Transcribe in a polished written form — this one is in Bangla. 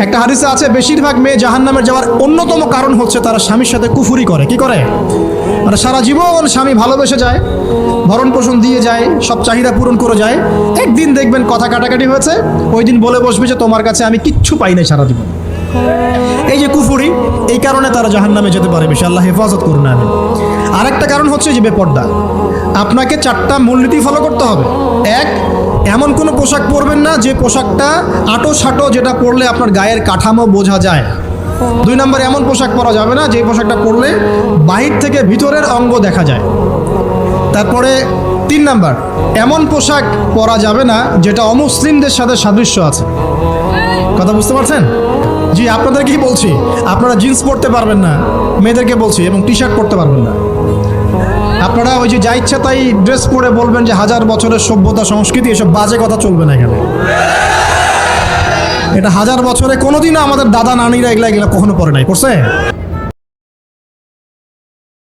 একটা হাদিসে আছে বেশিরভাগ মেয়ে জাহান্নামের যাওয়ার অন্যতম কারণ হচ্ছে তারা স্বামীর সাথে কুফুরি করে। কি করে? মানে সারা জীবন স্বামী ভালোবেসে যায়, ভরণ পোষণ দিয়ে যায়, সব চাহিদা পূরণ করে যায়, একদিন দেখবেন কথা কাটাকাটি হয়েছে, ওই দিন বলে বসবে যে তোমার কাছে আমি কিচ্ছু পাই নাই সারা জীবন। এই যে কুফুরি, এই কারণে তারা জাহান্নামে যেতে পারে বেশি। আল্লাহ হেফাজত করুন। আমি আরেকটা কারণ হচ্ছে যে বেপর্দা। আপনাকে 4টা মূলনীতি ফলো করতে হবে। 1, এমন কোনো পোশাক পরবেন না যে পোশাকটা আটো সাটো, যেটা পরলে আপনার গায়ের কাঠামো বোঝা যায়। 2 নম্বর, এমন পোশাক পরা যাবে না যে পোশাকটা পরলে বাহির থেকে ভিতরের অঙ্গ দেখা যায়। তারপরে 3 নম্বর, এমন পোশাক পরা যাবে না যেটা অমুসলিমদের সাথে সাদৃশ্য আছে। কথা বুঝতে পারছেন? জি, আপনাদের কি বলছি, আপনারা জিন্স পরতে পারবেন না, মেয়েদেরকে বলছি, এবং টি শার্ট পরতে পারবেন না। আপনারা ওই যে যা ইচ্ছা তাই ড্রেস পরে বলবেন যে 1000 বছরের সভ্যতা সংস্কৃতি, এসব বাজে কথা চলবে না এখানে। এটা 1000 বছরে কোনোদিনও আমাদের দাদা নানিরা এগুলা কখনো পরে নাই, পড়ছে?